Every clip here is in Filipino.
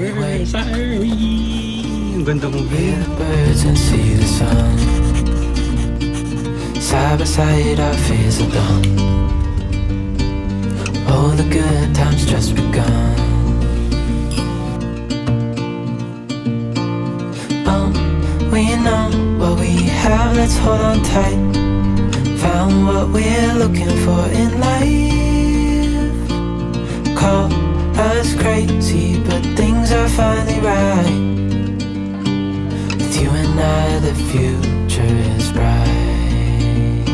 anniversary. Ang ganda mo, Hear babe. the birds and see the sun. Side by side our fears are done. All the good times just begun. We know what we have, let's hold on tight. Found what we're looking for in life. Call us crazy, but things are finally right. With you and I, the future is bright.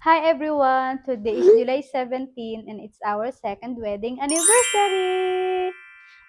Hi everyone! Today is July 17 and it's our second wedding anniversary!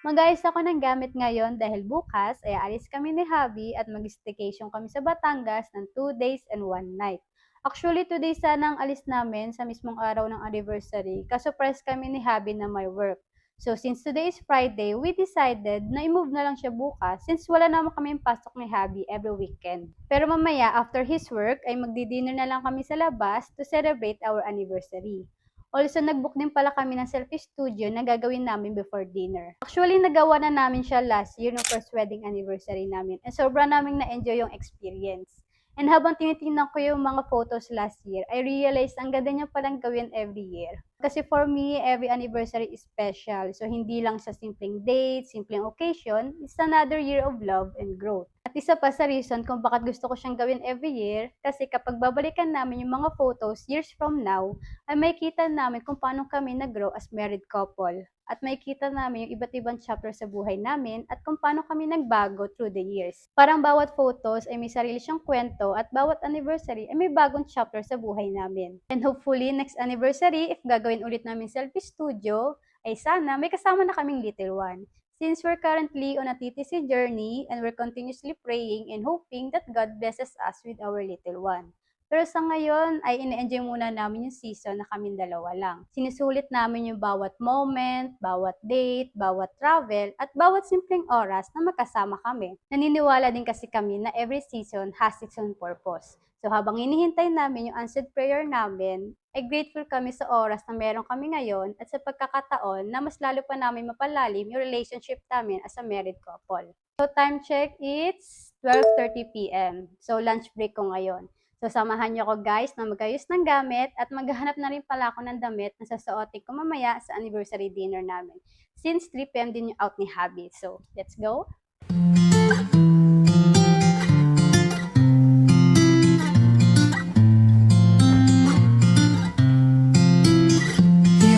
Mag-ayos ako ng gamit ngayon dahil bukas ay alis kami ni Javi at mag-staycation kami sa Batangas ng 2 days and 1 night. Actually, 2 days sana ang alis namin sa mismong araw ng anniversary kasi surprise kami ni Javi na may work. So, since today is Friday, we decided na i-move na lang siya bukas since wala naman kami pasok ni Javi every weekend. Pero mamaya, after his work, ay magdi-dinner na lang kami sa labas to celebrate our anniversary. Also, nag-book din pala kami ng selfie studio na gagawin namin before dinner. Actually, nagawa na namin siya last year ng first wedding anniversary namin. And sobra namin na-enjoy yung experience. And habang tinitingnan ko yung mga photos last year, I realized ang ganda niya palang gawin every year. Kasi for me, every anniversary is special. So, hindi lang sa simpleng date, simpleng occasion, it's another year of love and growth. At isa pa sa reason kung bakit gusto ko siyang gawin every year, kasi kapag babalikan namin yung mga photos years from now, ay makikita namin kung paano kami nag-grow as married couple. At makikita namin yung iba't ibang chapter sa buhay namin at kung paano kami nagbago through the years. Parang bawat photos ay may sarili siyang kwento at bawat anniversary ay may bagong chapter sa buhay namin. And hopefully, next anniversary, if gagawin ulit namin selfie studio, ay sana may kasama na kaming little one. Since we're currently on a TTC journey and we're continuously praying and hoping that God blesses us with our little one. Pero sa ngayon ay ine-enjoy muna namin yung season na kaming dalawa lang. Sinusulit namin yung bawat moment, bawat date, bawat travel, at bawat simpleng oras na magkasama kami. Naniniwala din kasi kami na every season has its own purpose. So habang hinihintay namin yung answered prayer namin, ay grateful kami sa oras na meron kami ngayon at sa pagkakataon na mas lalo pa namin mapalalim yung relationship namin as a married couple. So time check, it's 12:30 p.m. So lunch break ko ngayon. So, samahan niyo ako guys na magayos ng gamit at maghahanap na rin pala ako ng damit na sasuotin ko mamaya sa anniversary dinner namin. Since 3 p.m. din yung out ni Javi. So, let's go!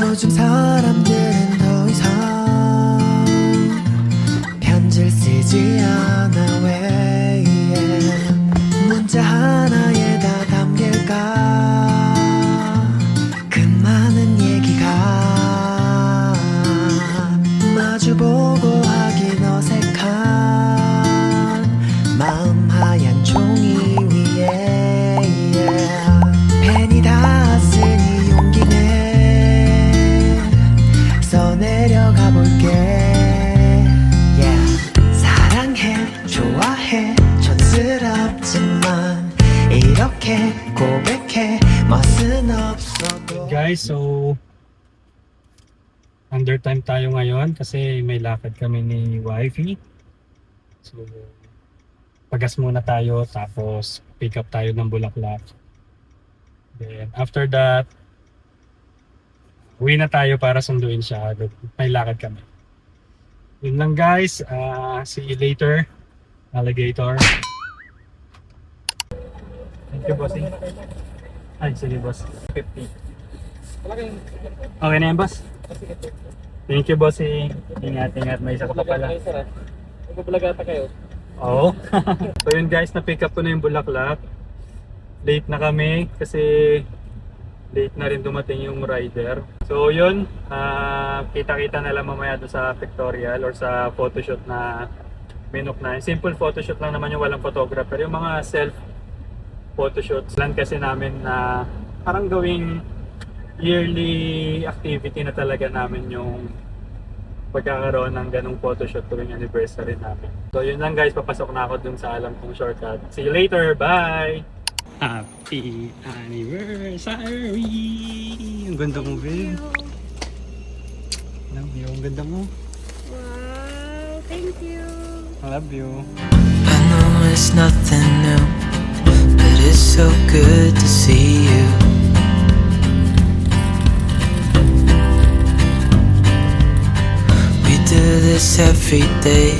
요즘 사람들은 더 이상 편지를 쓰지 않아 왜 문자 하나에 다 담길까 그 많은 얘기가 마주보고 하긴 어색한 마음 하얀 종이 위에 펜이 다 쓰니 용기내 써내려가 볼게 사랑해 좋아해 촌스럽지만 이렇게 고백해 멋은 없어도 Guys, so under time tayo ngayon kasi may lakad kami ni wifey. So pagas muna tayo tapos pick up tayo ng Bulaklak. Then after that, uwi na tayo para sunduin siya. May lakad kami. Yun lang guys. See you later. Alligator. Thank you, bossing. Ay, sige, boss. 50. Okay na yan, boss? Thank you, bossing. Ingat, ingat. May isa ka pa pala. Magbablagata kayo? Oo. So yun guys, na-pick up ko na yung Bulaklak. Late na kami kasi late na rin dumating yung rider. So yun, kita-kita na lang mamaya doon sa pictorial or sa photoshoot na minok na. Simple photoshoot lang naman yung walang photographer. Yung mga self photoshoots lang kasi namin na parang gawing yearly activity na talaga namin yung pagkakaroon ng ganong photoshoot tuwing anniversary namin. So yun lang guys, papasok na ako dun sa alam kong shortcut. See you later, bye! Happy anniversary! Ang ganda mo, babe. Love you. Ang ganda mo. Wow, thank you. I love you. I know it's nothing new, but it's so good to see you. We do this every day,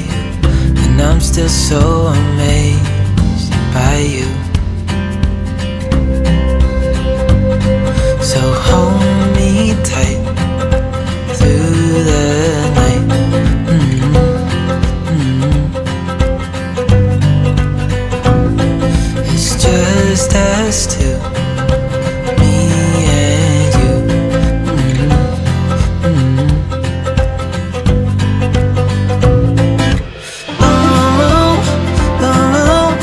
and I'm still so amazed by you. So hold me tight through the night. It's just us two, me and you. Oh, oh,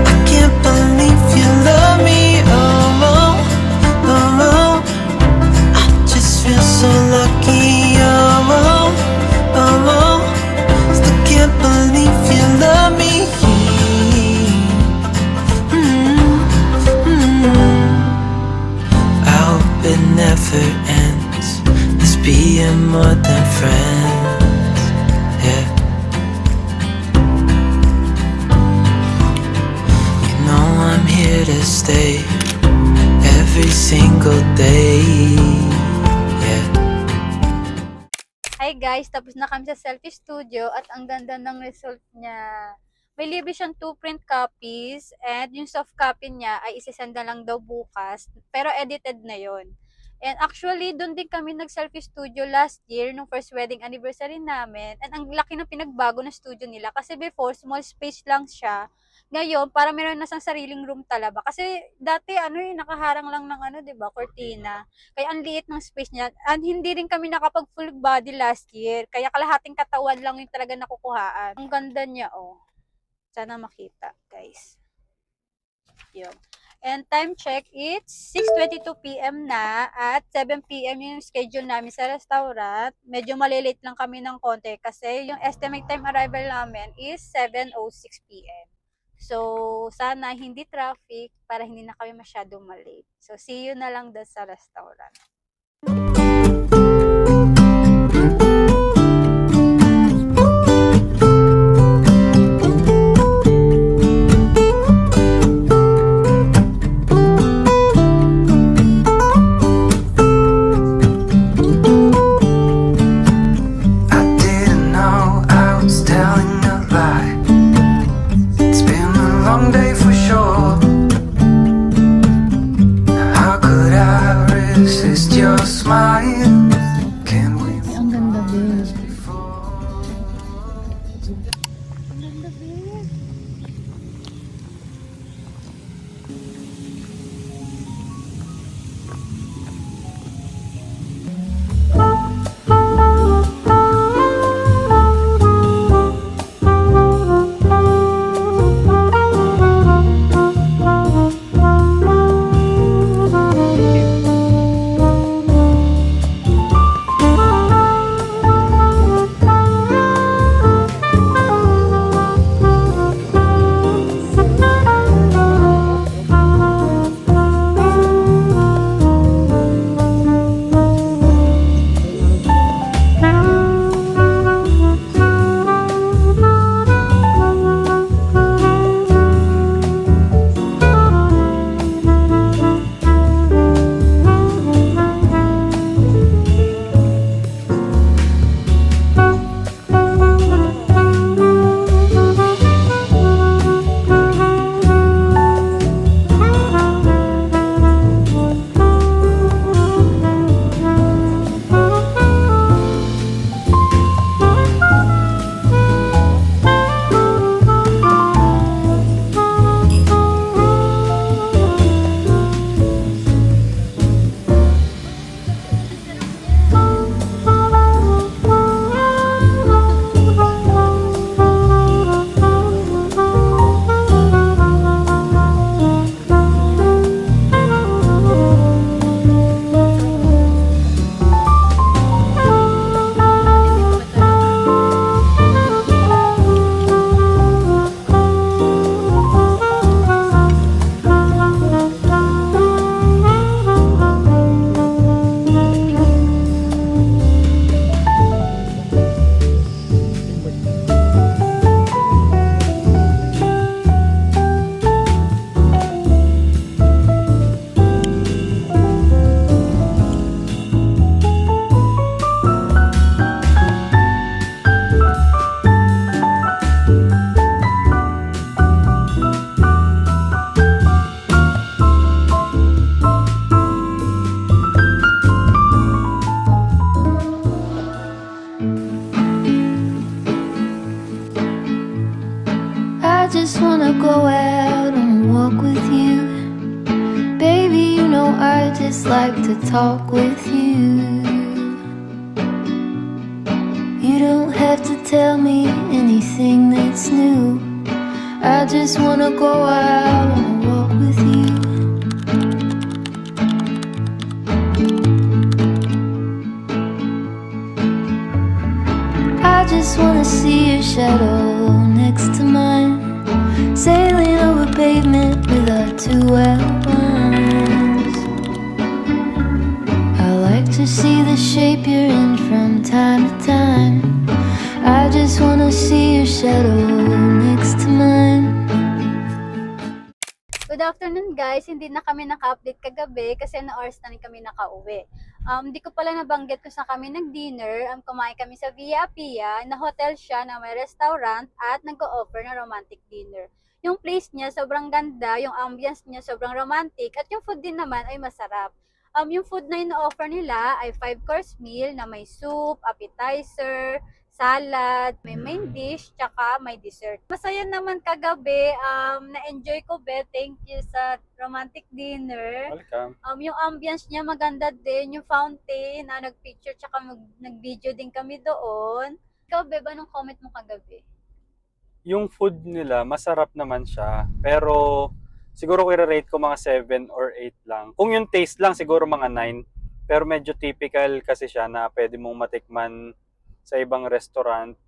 I can't believe you love me. Oh, oh, I just feel so lucky. Oh, oh, still can't believe you love me. I hope it never ends. This being more than friends. Yeah. You know I'm here to stay every single day. Yeah. Hi guys, tapos na kami sa selfie studio at ang ganda ng result niya. May libre siyang 2 print copies and yung soft copy niya ay isisend na lang daw bukas pero edited na yon. And actually, doon din kami nag-selfie studio last year nung first wedding anniversary namin. And ang laki ng pinagbago ng studio nila kasi before small space lang siya. Ngayon, para meron na sang sariling room talaga. Kasi dati nakaharang lang ng 'di ba, cortina. Kaya ang liit ng space niya. And hindi rin kami nakapag full body last year. Kaya kalahating katawan lang yung talaga nakukuhaan. Ang ganda niya, oh. Sana makita, guys. Yun. And time check, it's 6:22 PM na at 7 PM yung schedule namin sa restaurant. Medyo malilate lang kami ng konti kasi yung estimate time arrival namin is 7:06 PM. So, sana hindi traffic para hindi na kami masyadong malate. So, see you na lang doon sa restaurant. I didn't know I was telling a lie. It's been a long day for sure. How could I resist your smile? Can we Ang ganda, babe. before? Ang ganda, babe. like to talk with you. You don't have to tell me anything that's new. I just wanna go out on a walk with you. I just wanna see your shadow next to mine, sailing over pavement with our two outlines. I like to see the shape you're in from time to time. I just wanna see your shadow next to mine. Good afternoon guys, hindi na kami naka-update kagabi kasi na oras na rin kami nakauwi. Hindi ko pala nabanggit kung saan kami nag-dinner. Kumain kami sa Via Pia, na hotel siya na may restaurant at nag-o-offer na romantic dinner. Yung place niya sobrang ganda, yung ambience niya sobrang romantic at yung food din naman ay masarap. Yung food na ino-offer nila ay 5-course meal na may soup, appetizer, salad, may main dish, tsaka may dessert. Masaya naman kagabi, na-enjoy ko be, thank you sa romantic dinner. Welcome. Yung ambience niya maganda din, yung fountain, nag-picture, tsaka nag-video din kami doon. Ikaw be, anong comment mo kagabi? Yung food nila, masarap naman siya. Pero siguro ko i-rate ko mga 7 or 8 lang. Kung yung taste lang, siguro mga 9. Pero medyo typical kasi siya na pwede mong matikman sa ibang restaurant.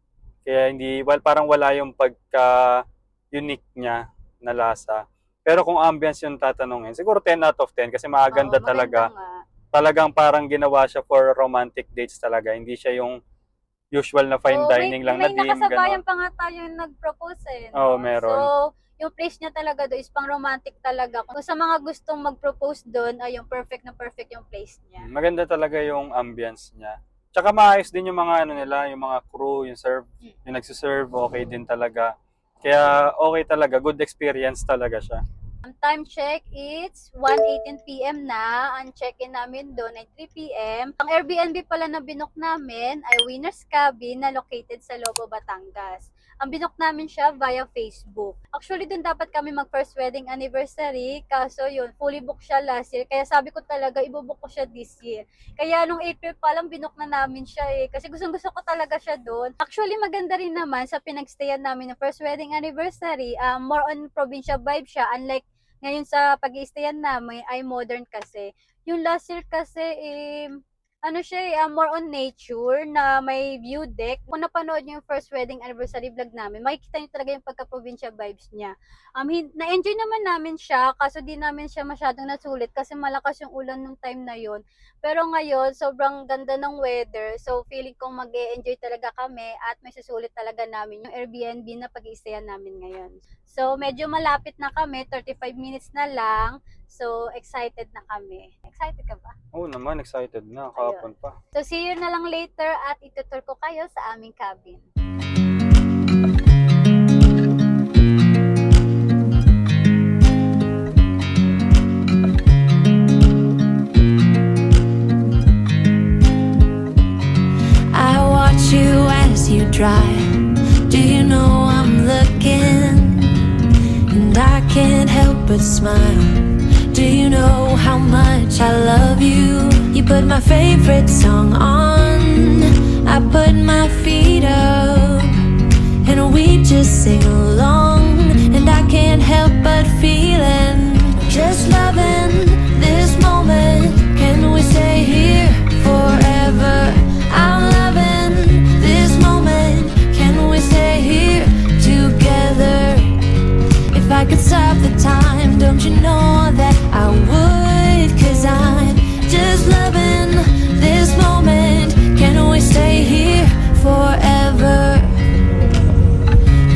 Kaya hindi, parang wala yung pagka-unique niya na lasa. Pero kung ambience yung tatanungin, siguro 10 out of 10 kasi maganda Oo, maganda talaga. nga. Talagang parang ginawa siya for romantic dates talaga. Hindi siya yung usual na fine Oo, dining lang na may dim, nakasabayan gano'n. pa nga tayo yung nag-propose eh. Oo, No? meron. So, yung place niya talaga doon is pang romantic talaga. Kung sa mga gustong mag-propose doon, ay yung perfect na perfect yung place niya. Maganda talaga yung ambience niya. Tsaka maayos din yung mga ano nila, yung mga crew, yung yung nagsiserve, okay din talaga. Kaya okay talaga, good experience talaga siya. Ang time check, it's 1:18 p.m. na. Ang check-in namin doon ay 3 p.m. Ang Airbnb pala na binook namin ay Winner's Cabin na located sa Lobo, Batangas. Ang binook namin siya via Facebook. Actually, doon dapat kami mag-first wedding anniversary. Kaso yun, fully booked siya last year. Kaya sabi ko talaga, ibubook ko siya this year. Kaya nung April pa lang, binook na namin siya eh. Kasi gusto ko talaga siya doon. Actually, maganda rin naman sa pinagstayan namin ng first wedding anniversary. More on provincial vibe siya. Unlike ngayon sa pag-i-stayan namin ay modern kasi. Yung last year kasi ano siya more on nature na may view deck. Kung napanood niyo yung first wedding anniversary vlog namin, makikita niyo talaga yung pagka-provincial vibes niya. Na-enjoy naman namin siya, kaso di namin siya masyadong nasulit kasi malakas yung ulan nung time na yon. Pero ngayon, sobrang ganda ng weather. So, feeling kong mag-e-enjoy talaga kami at may susulit talaga namin yung Airbnb na pag-i-stayan namin ngayon. So, medyo malapit na kami, 35 minutes na lang. So, excited na kami. Excited ka ba? Oo naman, excited na, kahapon pa. So, see you na lang later at itutur ko kayo sa aming cabin. I watch you as you drive. Do you know I'm looking? And I can't help but smile. Do you know how much I love you? You put my favorite song on, I put my feet up, and we just sing along. And I can't help but feeling, just loving this moment. Can we stay here forever? I'm loving this moment. Can we stay here together? If I could stop the time, don't you know that I would? 'Cause I'm just loving this moment. Can we stay here forever?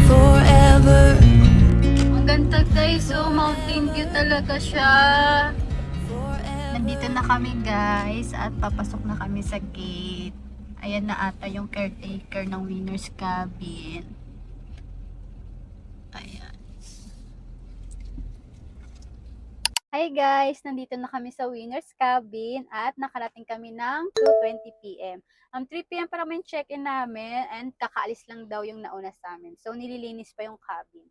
Forever. Ang ganda guys, so mountain view talaga siya. Nandito na kami guys at papasok na kami sa gate. Ayan na ata yung caretaker ng Winner's Cabin. Ayan. Hi guys! Nandito na kami sa Winner's Cabin at nakarating kami ng 2:20 p.m. 3 p.m. para may check-in namin and kakaalis lang daw yung nauna sa amin. So, nililinis pa yung cabin.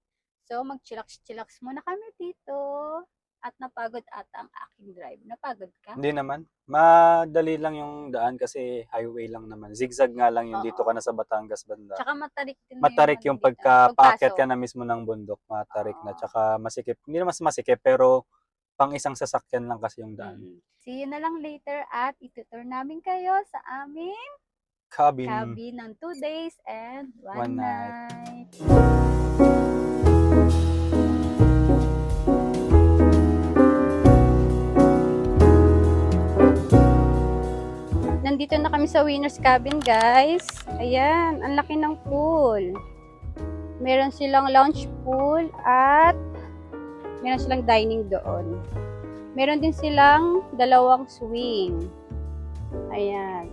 So, mag-chillax-chillax muna kami dito. At napagod ata ang aking drive. Napagod ka? Hindi naman. Madali lang yung daan kasi highway lang naman. Zigzag nga lang yun. Oo. Dito ka na sa Batangas banda. Tsaka matarik din Matarik ano yung dito, pagka-paakyat pagpasok. ka na mismo ng bundok. Matarik na. Oo. Tsaka masikip. Hindi naman masikip pero pang isang sasakyan lang kasi yung daan. See you na lang later at itutur namin kayo sa aming Cabin. cabin ng 2 days and 1 One night. Nandito na kami sa Winner's Cabin, guys. Ayan, ang laki ng pool. Meron silang lounge pool at meron silang dining doon. Meron din silang dalawang swing. Ayan.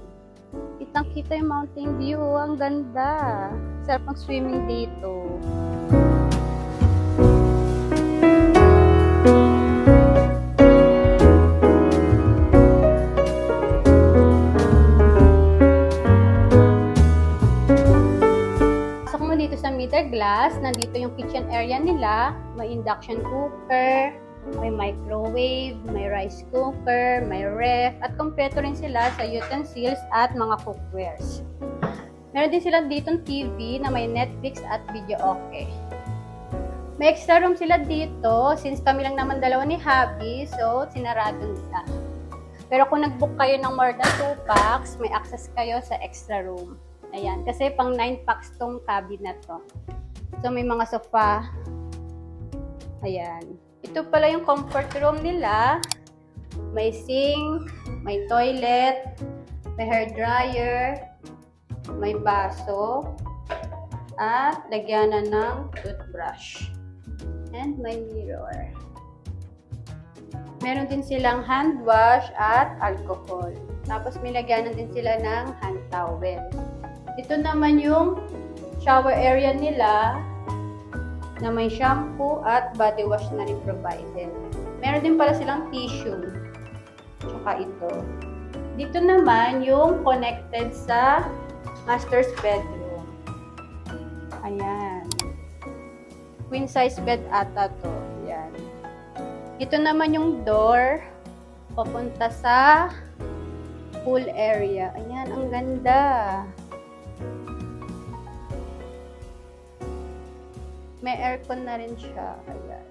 Kitang-kita yung mountain view. Ang ganda. Sarap ang swimming dito. Pasok mo dito sa meter glass. Nandito yung kitchen area nila. May induction cooker, may microwave, may rice cooker, may ref, at kompleto rin sila sa utensils at mga cookwares. Meron din sila ditong TV na may Netflix at video okay. May extra room sila dito since kami lang naman dalawa ni Habi, so sinarado nila. Pero kung nag-book kayo ng more than 2 packs, may access kayo sa extra room. Ayan, kasi pang 9 packs tong cabin na to. So may mga sofa. Ayan. Ito pala yung comfort room nila. May sink, may toilet, may hair dryer, may baso, at lagyanan ng toothbrush. And may mirror. Meron din silang hand wash at alcohol. Tapos may lagyanan din sila ng hand towel. Ito naman yung shower area nila na may shampoo at body wash na rin provided. Meron din pala silang tissue. Tsaka ito. Dito naman yung connected sa master's bedroom. Ayan. Queen size bed ata to. Ayan. Ito naman yung door papunta sa pool area. Ayan, ang ganda. May aircon na rin siya. Ayan.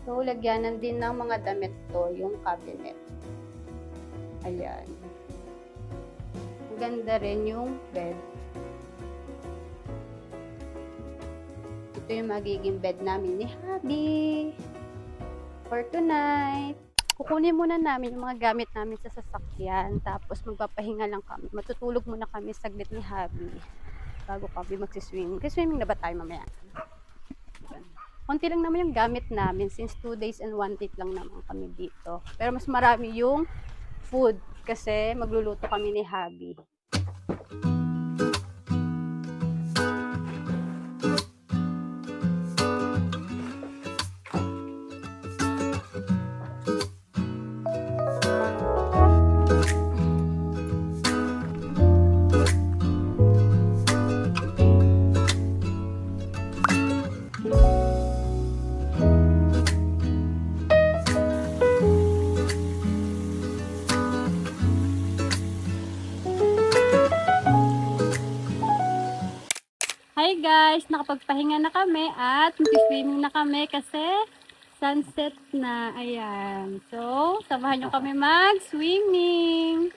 So, lagyanan din ng mga damit to, yung cabinet. Ayan. Ang ganda rin yung bed. Ito yung magiging bed namin ni Habi for tonight. Kukunin muna namin yung mga gamit namin sa sasakyan. Tapos magpapahinga lang kami. Matutulog muna kami saglit ni Habi bago kami magsiswimming. Kasi swimming na ba tayo mamaya? Konti lang naman yung gamit namin since 2 days and 1 night lang naman kami dito. Pero mas marami yung food kasi magluluto kami ni Habi. Hi guys! Nakapagpahinga na kami at mag-swimming na kami kasi sunset na. Ayan. So, samahan nyo kami mag-swimming.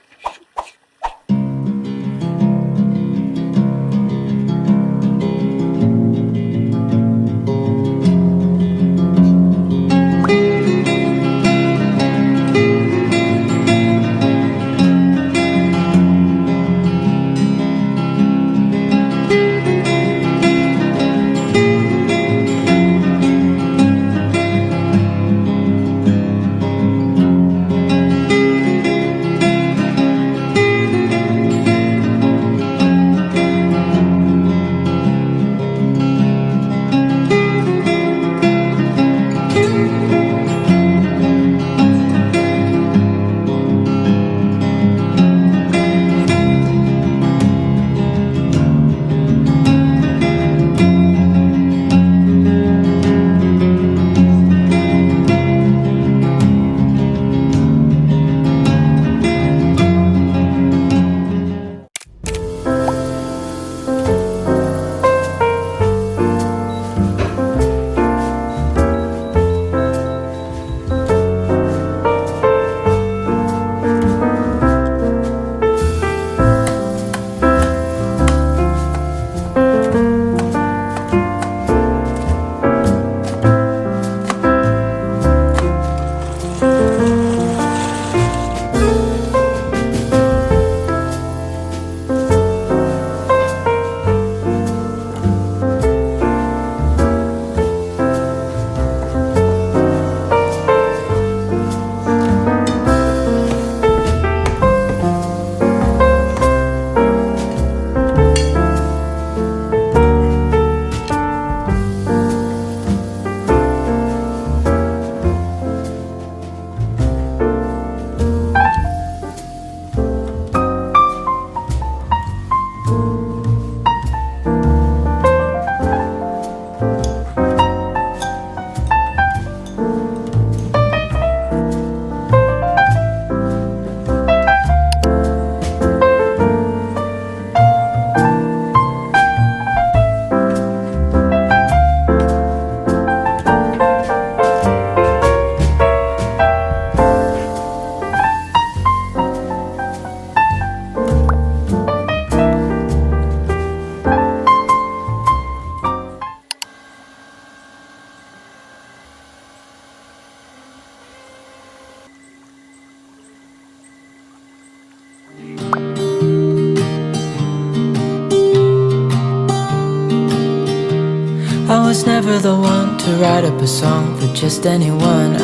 was never the one to write up a song for just anyone.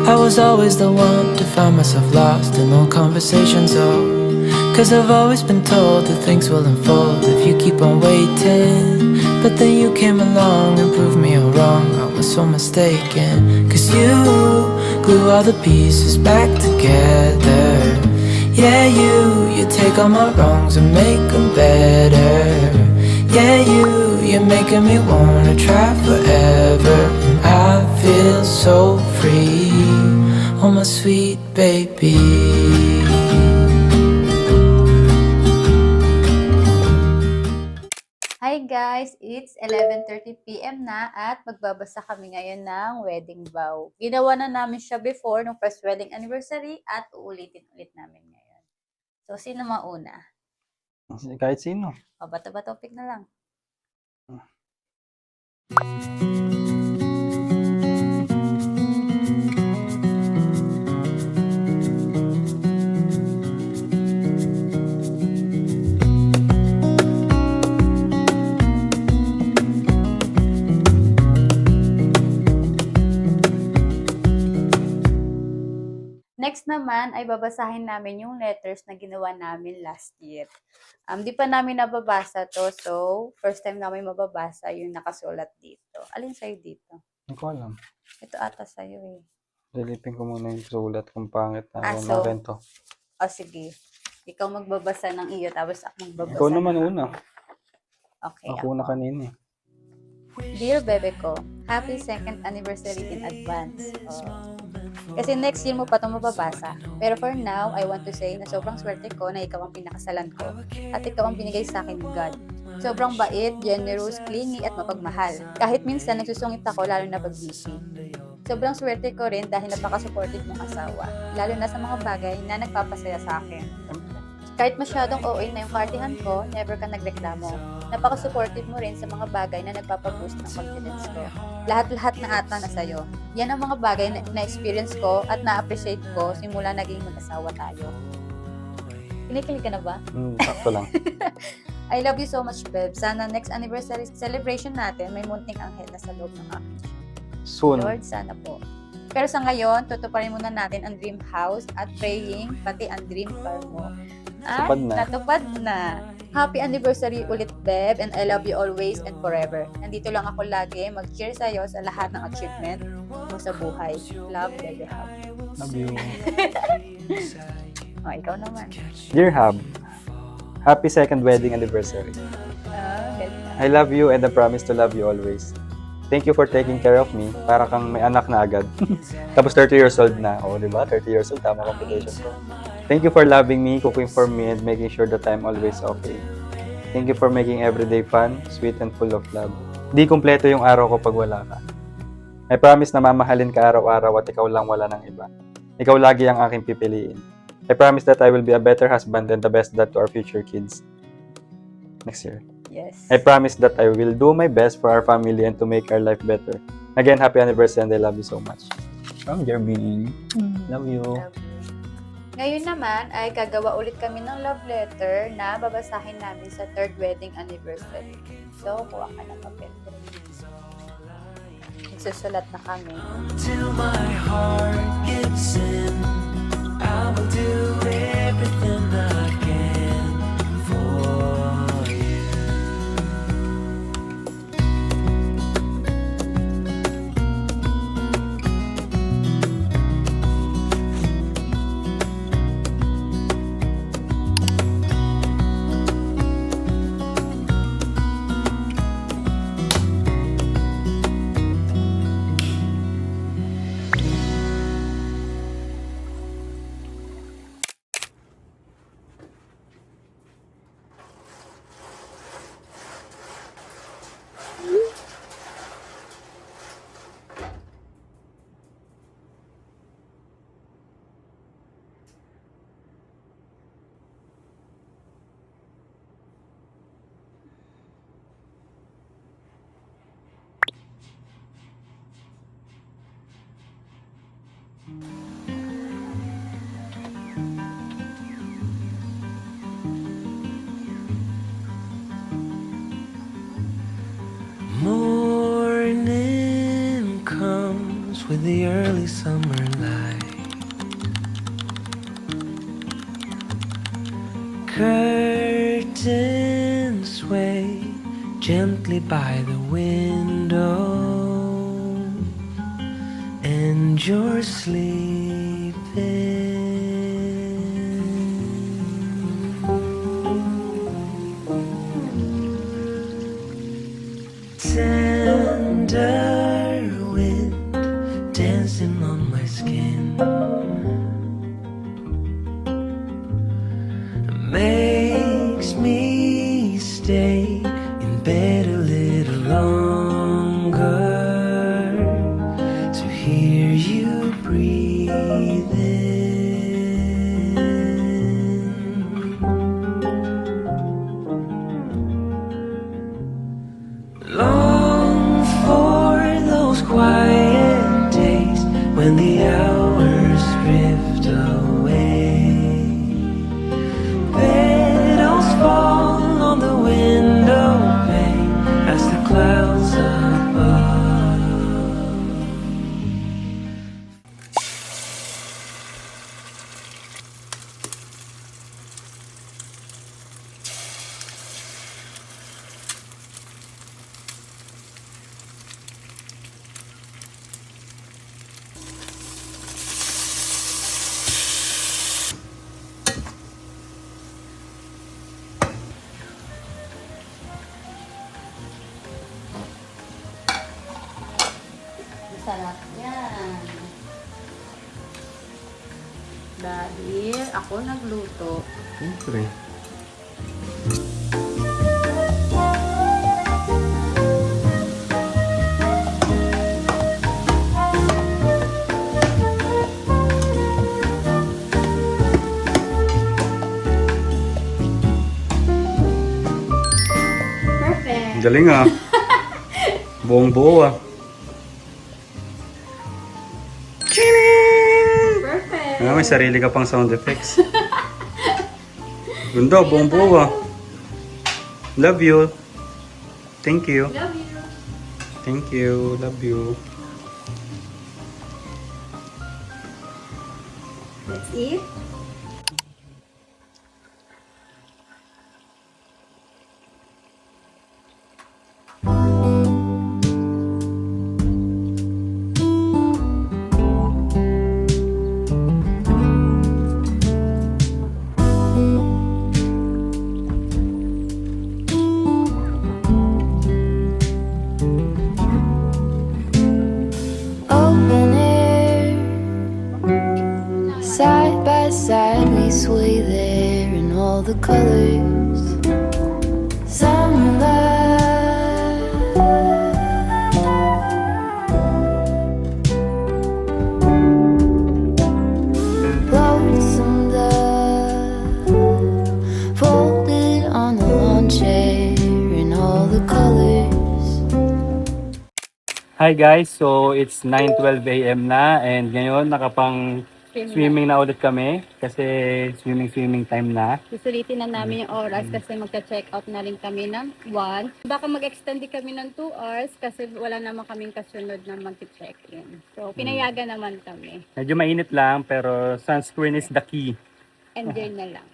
I was always the one to find myself lost in long conversations. Oh, 'cause I've always been told that things will unfold if you keep on waiting. But then you came along and proved me all wrong. I was so mistaken. 'Cause you glue all the pieces back together. Yeah, you take all my wrongs and make them better. Yeah, you're making me wanna try forever. And I feel so free, oh my sweet baby. Hi guys! It's 11:30 PM na at magbabasa kami ngayon ng wedding vow. Ginawa na namin siya before nung first wedding anniversary at uulitin ulit namin ngayon. So, sino mauna? Kahit sino. O, bato ba topic na lang? Next naman ay babasahin namin yung letters na ginawa namin last year. Di pa namin nababasa to, so first time namin mababasa yung nakasulat dito. Alin sa'yo dito? Hindi ko alam. Ito ata sa'yo eh. Silipin ko muna yung sulat kung pangit na So, natin to. o sige. Ikaw magbabasa ng iyo, tapos ako magbabasa. Ikaw naman ng una. Okay. Ako na kanina eh. Dear Bebe ko, happy second anniversary in advance. Oh. Kasi next year mo pa ito mababasa. Pero for now, I want to say na sobrang swerte ko na ikaw ang pinakasalan ko at ikaw ang binigay sa akin ni God. Sobrang bait, generous, clingy at mapagmahal. Kahit minsan nagsusungit ako lalo na pag busy. Sobrang swerte ko rin dahil napaka-supportive mong asawa, lalo na sa mga bagay na nagpapasaya sa akin. Kahit masyadong OA na yung partihan ko, never ka nagreklamo. Napaka-supportive mo rin sa mga bagay na nagpapaboost ng confidence ko. Lahat-lahat na ata na sa'yo. Yan ang mga bagay na na-experience ko at na-appreciate ko simula naging mag-asawa tayo. Kinikilig ka na ba? Sakto lang. I love you so much, Beb. Sana next anniversary celebration natin, may munting anghel na sa loob ng aking siya. Soon. Lord, sana po. Pero sa ngayon, tutuparin muna natin ang dream house at praying pati ang dream car mo. At Natupad na. natupad na. Happy anniversary ulit, Beb, and I love you always and forever. Nandito lang ako lagi mag-cheer sa'yo sa lahat ng achievement mo sa buhay. Love, Bebe Hub. Love you. O, ikaw naman. Dear Hab, happy second wedding anniversary. Galing na. I love you and I promise to love you always. Thank you for taking care of me. Para kang may anak na agad. Tapos 30 years old na. O, di ba? 30 years old. Tama computation ko. Thank you for loving me, cooking for me, and making sure that I'm always okay. Thank you for making everyday fun, sweet, and full of love. Di kumpleto yung araw ko pag wala ka. I promise na mamahalin ka araw-araw at ikaw lang wala ng iba. Ikaw lagi ang aking pipiliin. I promise that I will be a better husband and the best dad to our future kids. Next year. Yes. I promise that I will do my best for our family and to make our life better. Again, happy anniversary and I love you so much. From Jerby. Love you. Love you. Ngayon naman ay gagawa ulit kami ng love letter na babasahin namin sa third wedding anniversary. So, kuha ka ng papel. Magsusulat na kami. Till my heart gives in, I will do everything I can for you. with the early summer light. Curtains sway gently by the window, and you're sleeping. Tender wind dancing on my skin makes me stay in bed a little longer to hear you breathing. Long for those quiet days when the hours drift away. Petals fall on the window pane as the clouds above. Masarap yan. Dahil ako nagluto. Siyempre. Perfect. Galing ah. Buong buo ah. Perfect. May sarili ka pang sound effects. Ganda, buong buo ah. Love you. Thank you. Love you. Thank you. Love you. Let's eat. Open air, side by side we sway there in all the colors. Sunlight, lonesome dove, folded on the lawn chair in all the colors. Hi guys, so it's 9:12 AM na and ngayon nakapang swimming na ulit kami kasi swimming time na. Susulitin na namin yung oras kasi magka-check out na rin kami ng 1. Baka mag-extend din kami ng 2 hours kasi wala naman kaming kasunod na mag-check-in. So, pinayagan naman kami. Medyo mainit lang pero sunscreen is the key. Enjoy na lang.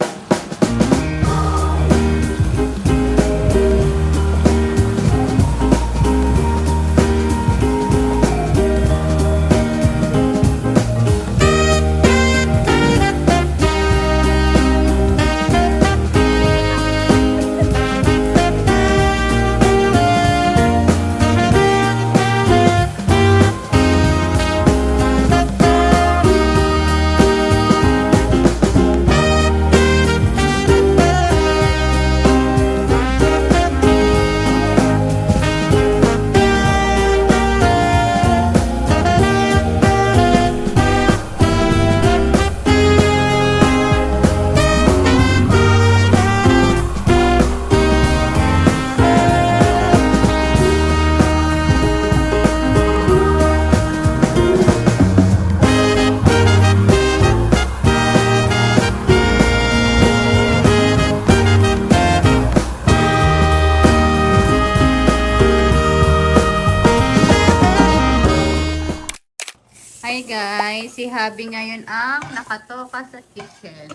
Habi ngayon ang nakatoka sa kitchen.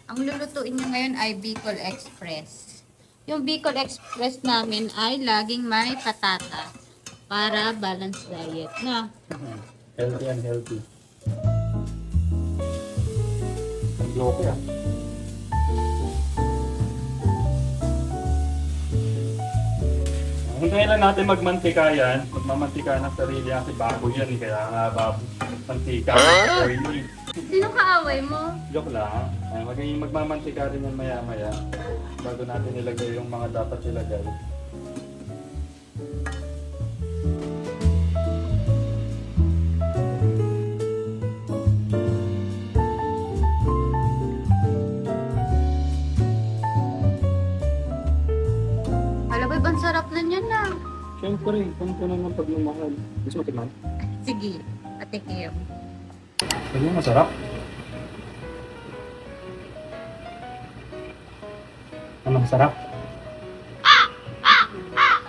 Ang lulutuin niya ngayon ay Bicol Express. Yung Bicol Express namin ay laging may patata para balanced diet. Na? Healthy and healthy. Ang loko yan. Hintayin lang natin magmantika yan. Magmamantika ng sarili kasi bago yan. Kaya nga bago mantika. Oily. Sino kaaway mo? Joke lang. Magiging magmamantika rin yan maya-maya. Bago natin ilagay yung mga dapat ilagay. Alam mo, ibang sarap na niyan na. Siyempre, kung ko ng pagmamahal. Gusto mo tikman? Sige, patikim. Ano masarap? Ano masarap?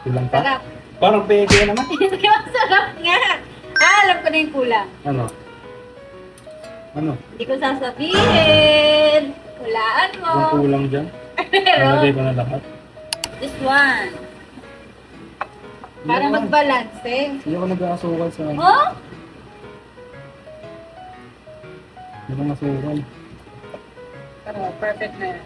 Kulang pa? Sarap. Parang peke naman. Hindi masarap nga. Alam ko na yung kulang. Ano? Ano? Hindi ko sasabihin. Kulaan mo. Yung kulang dyan? Pero, Nalagay ko na lahat. this one. Para mag-balance eh. Hindi ako nag-aasukal sa ano. Oh? Hindi ko nasukal. Pero, perfect na yan.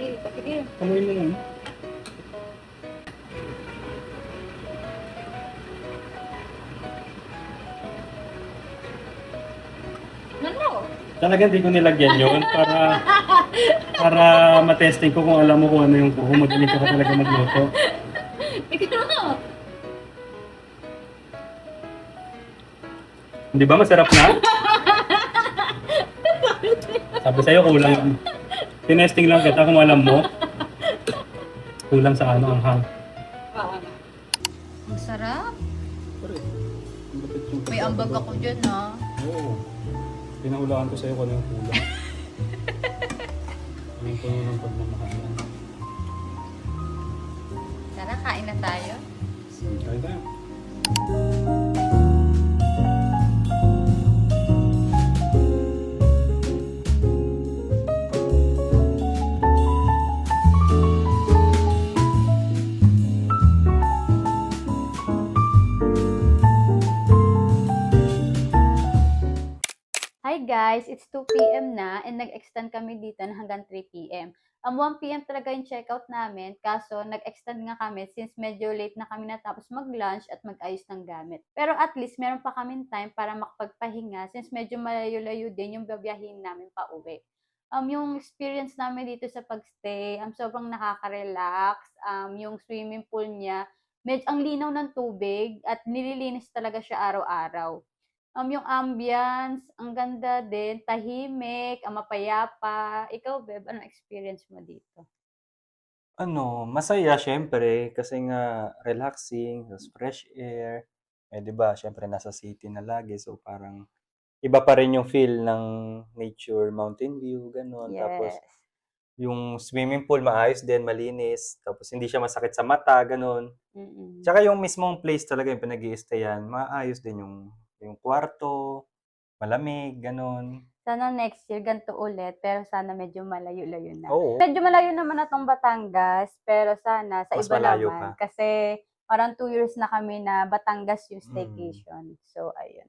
Sige, patikim. Kamuin mo lang. Ano? Talaga hindi ko nilagyan yun para matesting ko kung alam mo kung ano yung kuho. Magaling ka pa talaga magluto. Ikaw mo. Hindi ba masarap na? Sabi sa'yo kulang. Tinesting lang kita kung alam mo. Kulang sa ano ang hang. Ang sarap. May ambag ako dyan, ha? Oo. Pinahulaan ko sa'yo kung ano yung kulang. Anong puno ng pagmamahalan. Tara, kain na tayo. Kaya tayo. Hi guys, it's 2 p.m. na and nag-extend kami dito na hanggang 3 p.m. 1 p.m. talaga yung checkout namin, kaso nag-extend nga kami since medyo late na kami natapos mag-lunch at mag-ayos ng gamit. Pero at least meron pa kaming time para makapagpahinga since medyo malayo-layo din yung babiyahin namin pa uwi. Yung experience namin dito sa pagstay, sobrang nakaka-relax. Yung swimming pool niya, medyo ang linaw ng tubig at nililinis talaga siya araw-araw. Yung ambience, ang ganda din, tahimik, mapayapa. Ikaw, Beb, anong experience mo dito? Ano, masaya syempre kasi nga relaxing, tas fresh air. Eh 'di ba, syempre nasa city na lagi so parang iba pa rin yung feel ng nature, mountain view, gano'n. Tapos Yes. yung swimming pool maayos din, malinis, tapos hindi siya masakit sa mata, gano'n. Mm-mm. Tsaka yung mismong place talaga yung pinag-i-stayan, maayos din yung kwarto, malamig, gano'n. Sana next year ganito ulit, pero sana medyo malayo-layo na. Oo. Medyo malayo naman na tong Batangas, pero sana sa Mas iba malayo naman. pa. Kasi parang 2 years na kami na Batangas yung staycation. So, ayun.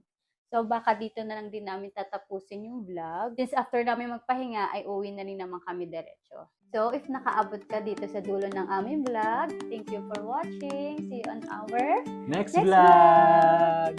So, baka dito na lang din namin tatapusin yung vlog. Since after namin magpahinga, ay uwi na rin naman kami diretso. So, if nakaabot ka dito sa dulo ng aming vlog, thank you for watching. See you on our Next Next vlog!